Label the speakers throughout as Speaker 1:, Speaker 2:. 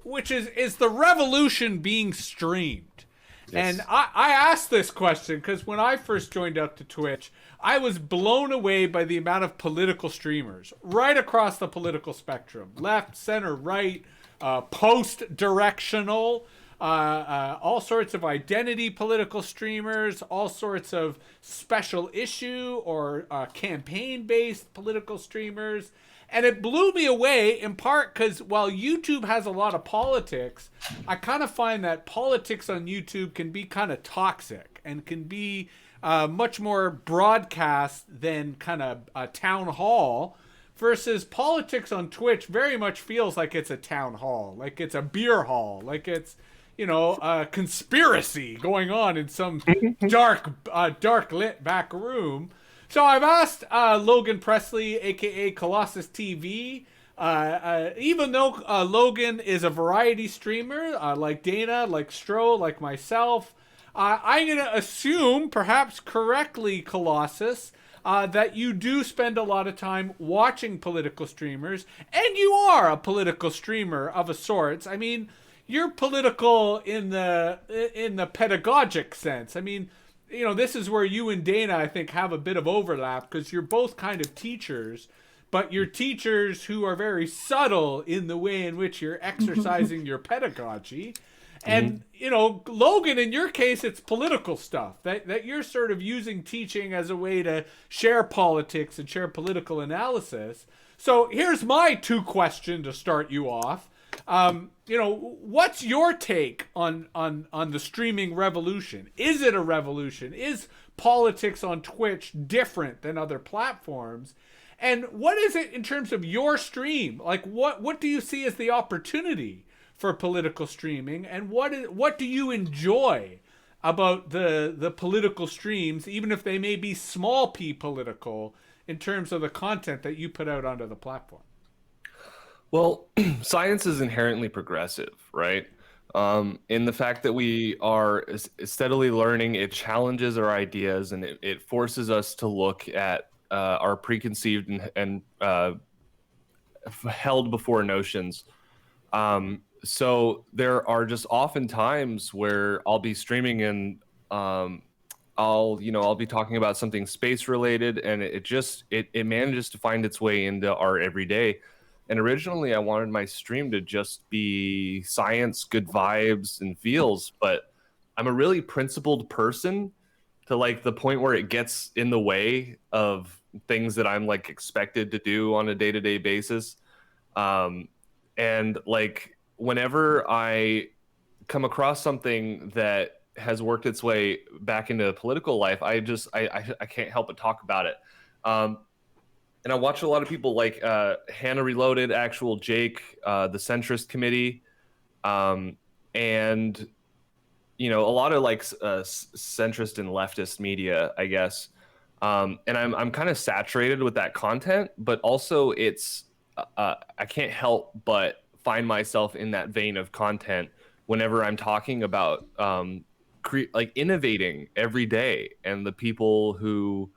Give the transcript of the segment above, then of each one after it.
Speaker 1: which is the revolution being streamed.
Speaker 2: Yes.
Speaker 1: And I asked this question because when I first joined up to Twitch, I was blown away by the amount of political streamers right across the political spectrum, left, center, right, post-directional, all sorts of identity political streamers, all sorts of special issue or campaign-based political streamers. And it blew me away in part because while YouTube has a lot of politics, I kind of find that politics on YouTube can be kind of toxic and can be much more broadcast than kind of a town hall, versus politics on Twitch very much feels like it's a town hall, like it's a beer hall, like it's, you know, a conspiracy going on in some dark lit back room. So I've asked Logan Presley, aka ColossusTV, even though Logan is a variety streamer, like Dana, like Stro, like myself, I'm going to assume, perhaps correctly, Colossus, that you do spend a lot of time watching political streamers, and you are a political streamer of a sorts. I mean, you're political in the pedagogic sense. I mean, you know, this is where you and Dana, I think, have a bit of overlap because you're both kind of teachers, but you're teachers who are very subtle in the way in which you're exercising your pedagogy. And, you know, Logan, in your case, it's political stuff that you're sort of using teaching as a way to share politics and share political analysis. So here's my two question to start you off. You know, what's your take on the streaming revolution? Is it a revolution? Is politics on Twitch different than other platforms? And what is it in terms of your stream? Like, what do you see as the opportunity for political streaming, and what do you enjoy about the political streams, even if they may be small p political, in terms of the content that you put out onto the platform?
Speaker 2: Well, science is inherently progressive, right? In the fact that we are steadily learning, it challenges our ideas, and it forces us to look at our preconceived and held before notions. So there are just often times where I'll be streaming and I'll be talking about something space related, and it manages to find its way into our everyday. And originally I wanted my stream to just be science, good vibes, and feels, but I'm a really principled person to like the point where it gets in the way of things that I'm like expected to do on a day-to-day basis. And like whenever I come across something that has worked its way back into political life, I can't help but talk about it. And I watch a lot of people like Hannah Reloaded, Actual Jake, the Centrist Committee, and you know, a lot of like centrist and leftist media, I guess. And I'm kind of saturated with that content, but also it's I can't help but find myself in that vein of content whenever I'm talking about like innovating every day and the people who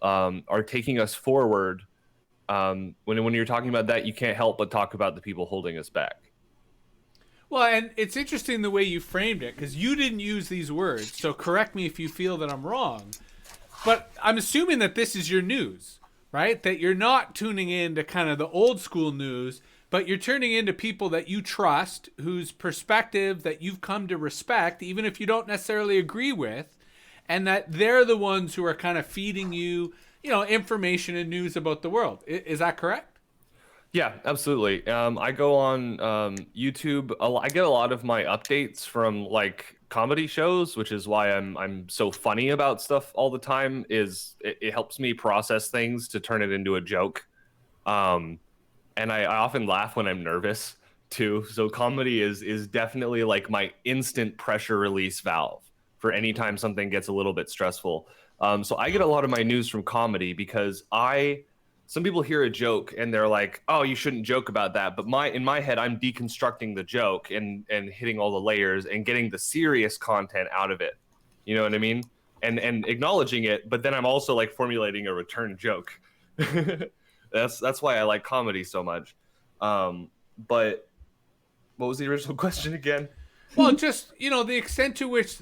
Speaker 2: are taking us forward. When you're talking about that, you can't help but talk about the people holding us back.
Speaker 1: Well, and it's interesting the way you framed it, because you didn't use these words, so correct me if you feel that I'm wrong. But I'm assuming that this is your news, right? That you're not tuning in to kind of the old school news, but you're turning into people that you trust, whose perspective that you've come to respect, even if you don't necessarily agree with, and that they're the ones who are kind of feeding you, you know, information and news about the world. Is that correct?
Speaker 2: Yeah, absolutely. I go on YouTube. I get a lot of my updates from like comedy shows, which is why I'm so funny about stuff all the time. It helps me process things to turn it into a joke. And I often laugh when I'm nervous too. So comedy is definitely like my instant pressure release valve for any time something gets a little bit stressful. So I get a lot of my news from comedy because some people hear a joke and they're like, oh, you shouldn't joke about that. But in my head, I'm deconstructing the joke and hitting all the layers and getting the serious content out of it. You know what I mean? And acknowledging it, but then I'm also like formulating a return joke. That's why I like comedy so much. But What was the original question again?
Speaker 1: Well, just, the extent to which,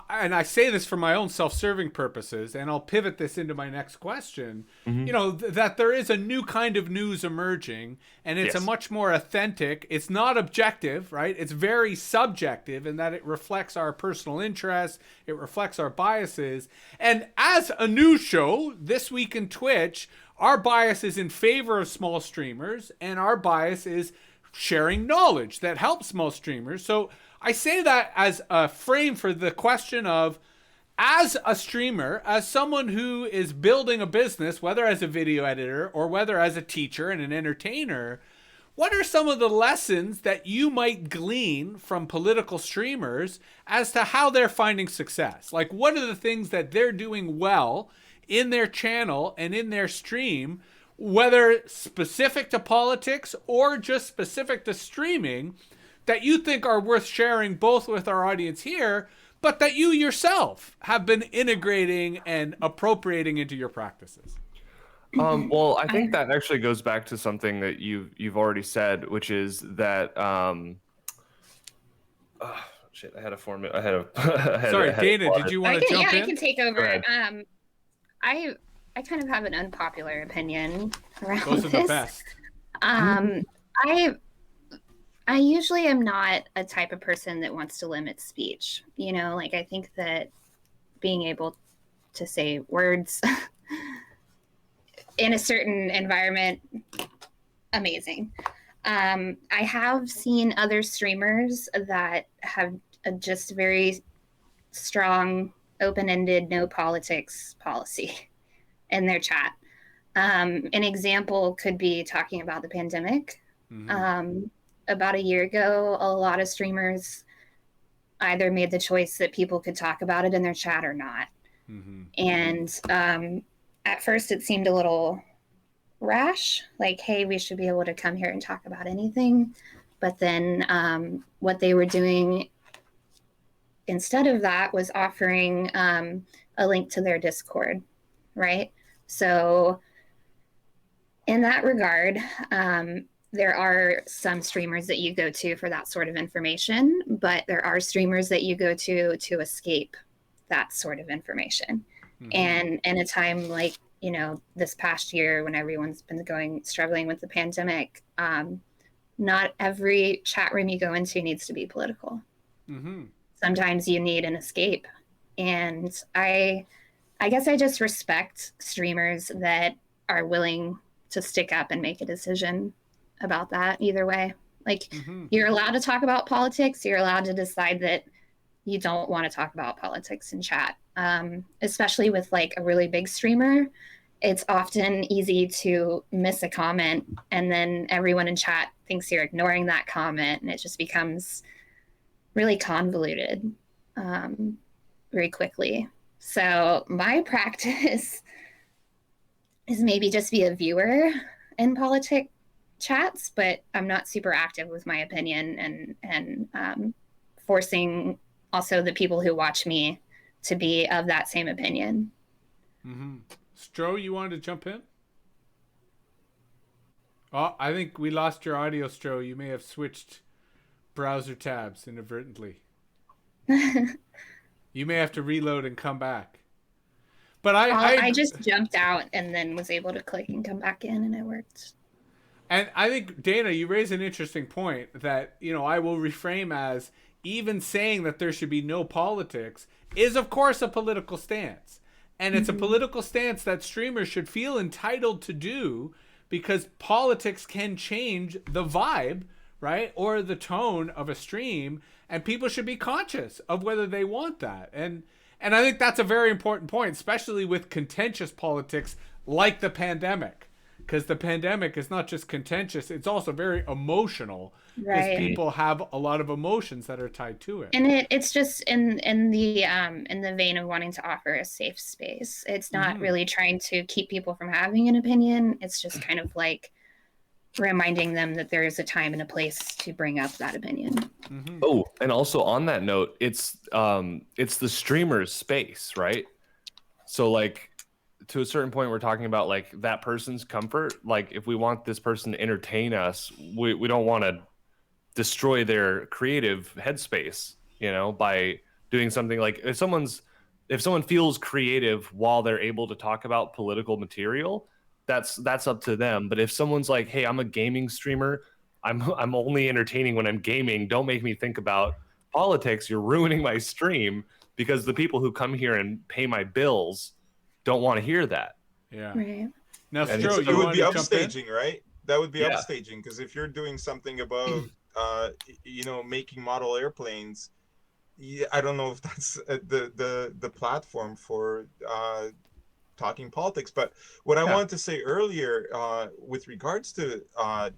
Speaker 1: and I say this for my own self-serving purposes, and I'll pivot this into my next question, that there is a new kind of news emerging, and it's a
Speaker 2: Yes.
Speaker 1: much more authentic, it's not objective, right? It's very subjective in that it reflects our personal interests, it reflects our biases. And as a news show, This Week in Twitch, our bias is in favor of small streamers, and our bias is sharing knowledge that helps small streamers. So I say that as a frame for the question of, as a streamer, as someone who is building a business, whether as a video editor or whether as a teacher and an entertainer, what are some of the lessons that you might glean from political streamers as to how they're finding success? Like, what are the things that they're doing well in their channel and in their stream, whether specific to politics or just specific to streaming, that you think are worth sharing both with our audience here, but that you yourself have been integrating and appropriating into your practices?
Speaker 2: Well, I think that actually goes back to something that you've already said, which is that shit. I had a form. I had a.
Speaker 1: Sorry, Dana, did you want to jump in?
Speaker 3: I can take over. I kind of have an unpopular opinion around
Speaker 1: Those are the
Speaker 3: this.
Speaker 1: best.
Speaker 3: I usually am not a type of person that wants to limit speech. Like, I think that being able to say words in a certain environment, amazing. I have seen other streamers that have a just very strong, open-ended, no politics policy in their chat. An example could be talking about the pandemic. About a year ago, a lot of streamers either made the choice that people could talk about it in their chat or not. And at first it seemed a little rash, like, hey, we should be able to come here and talk about anything. But then what they were doing instead of that was offering a link to their Discord, right? So in that regard, there are some streamers that you go to for that sort of information, but there are streamers that you go to escape that sort of information. And in a time like, this past year when everyone's been struggling with the pandemic, not every chat room you go into needs to be political. Sometimes you need an escape. And I guess I just respect streamers that are willing to stick up and make a decision about that either way. Like, you're allowed to talk about politics. You're allowed to decide that you don't want to talk about politics in chat. Especially with like a really big streamer, it's often easy to miss a comment and then everyone in chat thinks you're ignoring that comment, and it just becomes really convoluted very quickly. So my practice is maybe just be a viewer in politic chats, but I'm not super active with my opinion, and forcing also the people who watch me to be of that same opinion.
Speaker 1: Stro, you wanted to jump in? Oh, I think we lost your audio, Stro. You may have switched browser tabs inadvertently. You may have to reload and come back. But I
Speaker 3: just jumped out and then was able to click and come back in, and it worked.
Speaker 1: And I think, Dana, you raise an interesting point that, I will reframe as, even saying that there should be no politics is, of course, a political stance. And it's a political stance that streamers should feel entitled to do, because politics can change the vibe, right, or the tone of a stream, and people should be conscious of whether they want that. And I think that's a very important point, especially with contentious politics like the pandemic, because the pandemic is not just contentious, it's also very emotional, because people have a lot of emotions that are tied to it.
Speaker 3: And it's just in the vein of wanting to offer a safe space. It's not really trying to keep people from having an opinion. It's just kind of like reminding them that there is a time and a place to bring up that opinion.
Speaker 2: Oh, and also on that note, it's the streamer's space, right? So like, to a certain point, we're talking about like that person's comfort. Like, if we want this person to entertain us, we don't want to destroy their creative headspace, by doing something like if someone feels creative while they're able to talk about political material, that's up to them. But if someone's like, hey, I'm a gaming streamer, I'm only entertaining when I'm gaming, don't make me think about politics, you're ruining my stream, because the people who come here and pay my bills don't want to hear that.
Speaker 1: Yeah.
Speaker 3: Right.
Speaker 1: Now,
Speaker 2: And
Speaker 1: Stro,
Speaker 4: It
Speaker 1: you
Speaker 4: would
Speaker 1: want
Speaker 4: be
Speaker 1: to jump in?
Speaker 4: upstaging, right? That would be
Speaker 2: Yeah.
Speaker 4: upstaging, because if you're doing something about making model airplanes, I don't know if that's the platform for talking politics. But what I wanted to say earlier, with regards to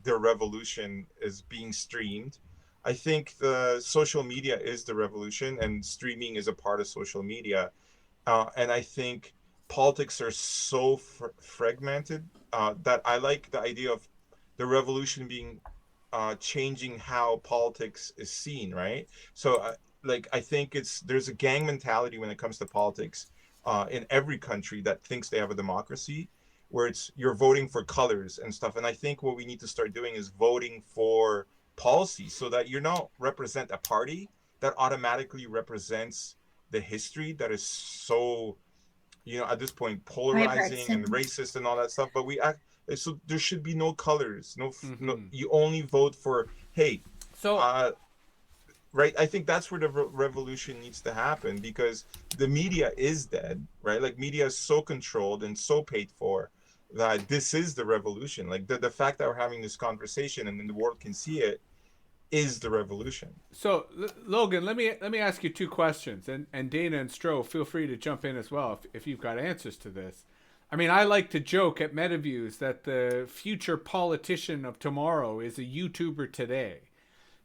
Speaker 4: the revolution is being streamed, I think the social media is the revolution, and streaming is a part of social media. And I think politics are so fragmented that I like the idea of the revolution being changing how politics is seen, right? So, I think there's a gang mentality when it comes to politics in every country that thinks they have a democracy, where you're voting for colors and stuff. And I think what we need to start doing is voting for policy, so that you don't represent a party that automatically represents the history that is so, at this point, polarizing and racist and all that stuff. But so there should be no colors, no, you only vote for, hey, right? I think that's where the revolution needs to happen, because the media is dead, right? Like, media is so controlled and so paid for that this is the revolution. Like, the fact that we're having this conversation and then the world can see it is the revolution.
Speaker 1: So, Logan, let me ask you two questions, and Dana and Stro, feel free to jump in as well if you've got answers to this. I mean, I like to joke at MetaViews that the future politician of tomorrow is a YouTuber today.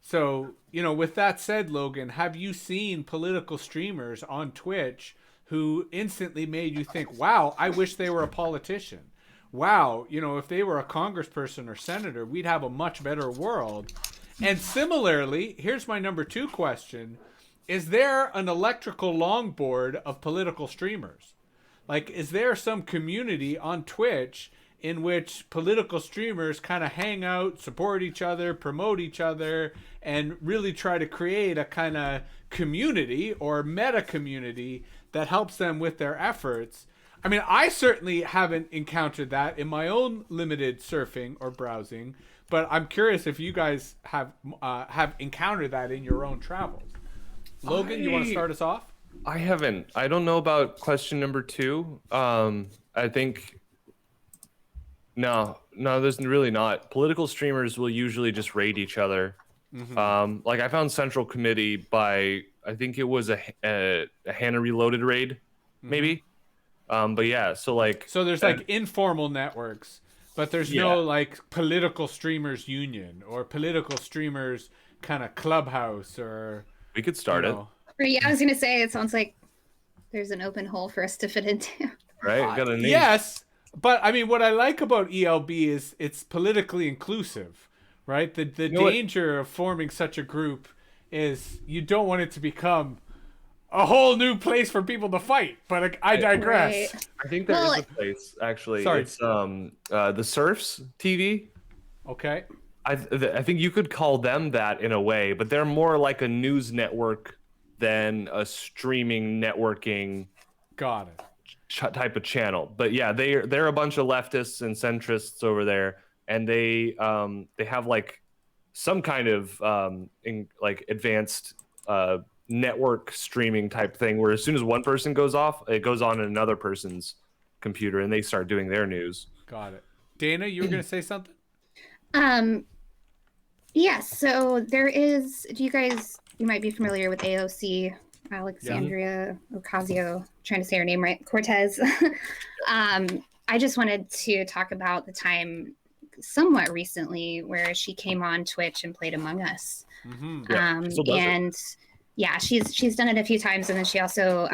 Speaker 1: So, with that said, Logan, have you seen political streamers on Twitch who instantly made you think, wow, I wish they were a politician? Wow, if they were a congressperson or senator, we'd have a much better world. And similarly, here's my number 2 question. Is there an electrical longboard of political streamers? Like, is there some community on Twitch in which political streamers kind of hang out, support each other, promote each other, and really try to create a kind of community or meta community that helps them with their efforts? I mean, I certainly haven't encountered that in my own limited surfing or browsing, but I'm curious if you guys have encountered that in your own travels. Logan, you want to start us off?
Speaker 2: I haven't. I don't know about question number 2. I think no, there's really not. Political streamers will usually just raid each other. Like, I found Central Committee by, I think it was a Hannah Reloaded raid, maybe. But yeah, so there's
Speaker 1: like informal networks, but there's no like political streamers union or political streamers kind of clubhouse, or
Speaker 2: we could start it.
Speaker 3: Yeah, I was gonna say, it sounds like there's an open hole for us to fit into.
Speaker 2: Right? Got a name.
Speaker 1: Yes, but I mean, what I like about ELB is it's politically inclusive, right? The danger of forming such a group is you don't want it to become a whole new place for people to fight. But I digress.
Speaker 3: Right.
Speaker 2: I think there is a place, actually.
Speaker 1: Sorry.
Speaker 2: It's the Surfs TV.
Speaker 1: Okay.
Speaker 2: I think you could call them that in a way, but they're more like a news network than a streaming networking
Speaker 1: Got it.
Speaker 2: type of channel. But yeah, they're a bunch of leftists and centrists over there, and they have like some kind of advanced network streaming type thing, where as soon as one person goes off, it goes on another person's computer and they start doing their news.
Speaker 1: Got it. Dana, you were going to say something?
Speaker 3: Yes, so there is, you might be familiar with AOC, Alexandria Ocasio, trying to say her name right, Cortez. I just wanted to talk about the time somewhat recently where she came on Twitch and played Among Us. And yeah, she's done it a few times, and then she also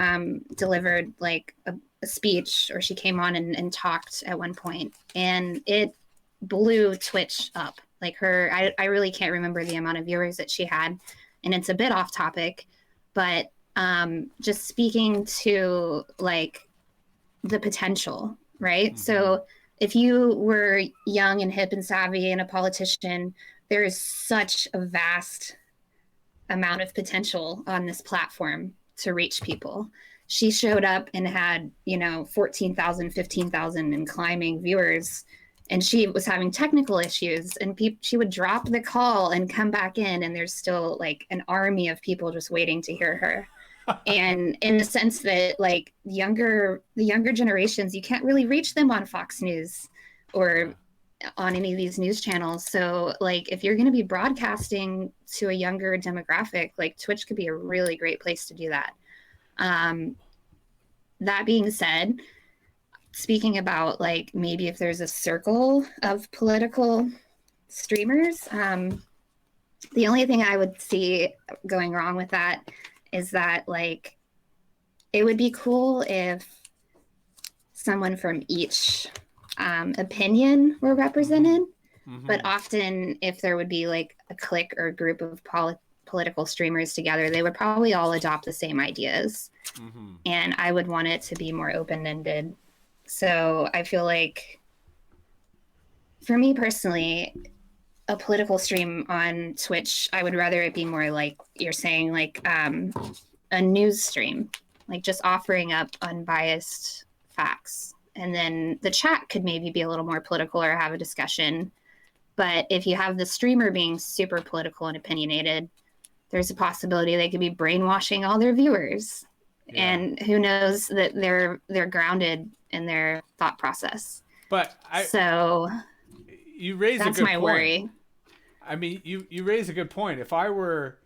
Speaker 3: delivered like a speech, or she came on and talked at one point, and it blew Twitch up. Like I really can't remember the amount of viewers that she had, and it's a bit off topic, but just speaking to like the potential, right? So if you were young and hip and savvy and a politician, there is such a vast amount of potential on this platform to reach people. She showed up and had, 14,000, 15,000 and climbing viewers, and she was having technical issues, and she would drop the call and come back in, and there's still like an army of people just waiting to hear her. And in the sense that like the younger generations, you can't really reach them on Fox News or on any of these news channels. So like if you're going to be broadcasting to a younger demographic, like Twitch could be a really great place to do that. That being said, speaking about like maybe if there's a circle of political streamers, the only thing I would see going wrong with that is that like it would be cool if someone from each opinion were represented, but often if there would be like a clique or a group of political streamers together, they would probably all adopt the same ideas. And I would want it to be more open-ended. So I feel like for me personally, a political stream on Twitch, I would rather it be more like you're saying, like a news stream, like just offering up unbiased facts. And then the chat could maybe be a little more political or have a discussion. But if you have the streamer being super political and opinionated, there's a possibility they could be brainwashing all their viewers. Yeah. And who knows that they're grounded in their thought process.
Speaker 1: But you raise a good point. That's my worry. I mean, you raise a good point. If I were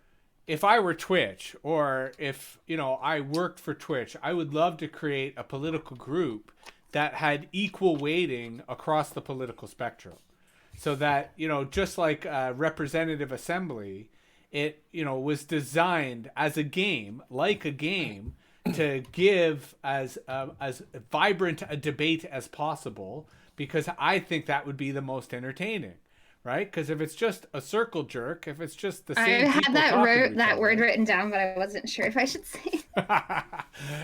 Speaker 1: Twitch, or if I worked for Twitch, I would love to create a political group that had equal weighting across the political spectrum, so that just like a representative assembly, it was designed as a game, to give as vibrant a debate as possible, because I think that would be the most entertaining. Right? Because if it's just a circle jerk, if it's just the same people talking
Speaker 3: that word written down, but I wasn't sure if I should say.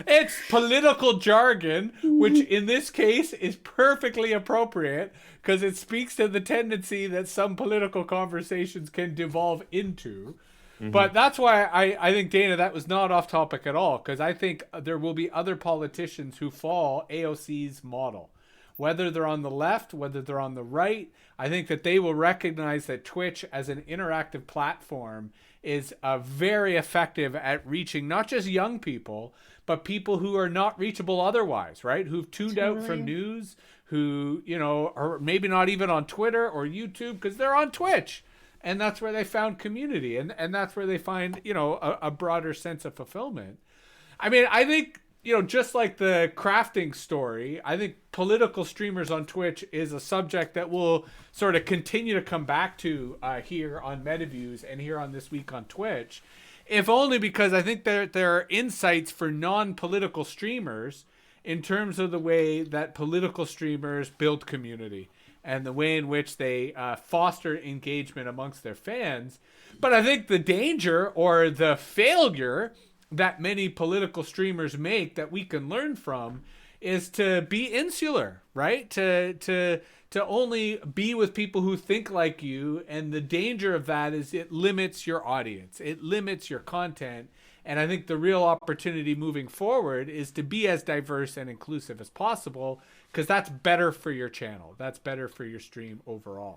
Speaker 1: It's political jargon, which in this case is perfectly appropriate because it speaks to the tendency that some political conversations can devolve into. But that's why I think, Dana, that was not off topic at all, because I think there will be other politicians who fall AOC's model. Whether they're on the left, whether they're on the right, I think that they will recognize that Twitch as an interactive platform is very effective at reaching not just young people, but people who are not reachable otherwise, right? Who've tuned out from news, who, are maybe not even on Twitter or YouTube because they're on Twitch. And that's where they found community. And that's where they find, a broader sense of fulfillment. I mean, I think, just like the crafting story, I think political streamers on Twitch is a subject that we'll sort of continue to come back to here on MetaViews and here on This Week on Twitch, if only because I think there are insights for non-political streamers in terms of the way that political streamers build community and the way in which they foster engagement amongst their fans. But I think the danger or the failure that many political streamers make that we can learn from is to be insular, right? To only be with people who think like you. And the danger of that is it limits your audience. It limits your content. And I think the real opportunity moving forward is to be as diverse and inclusive as possible, because that's better for your channel. That's better for your stream overall.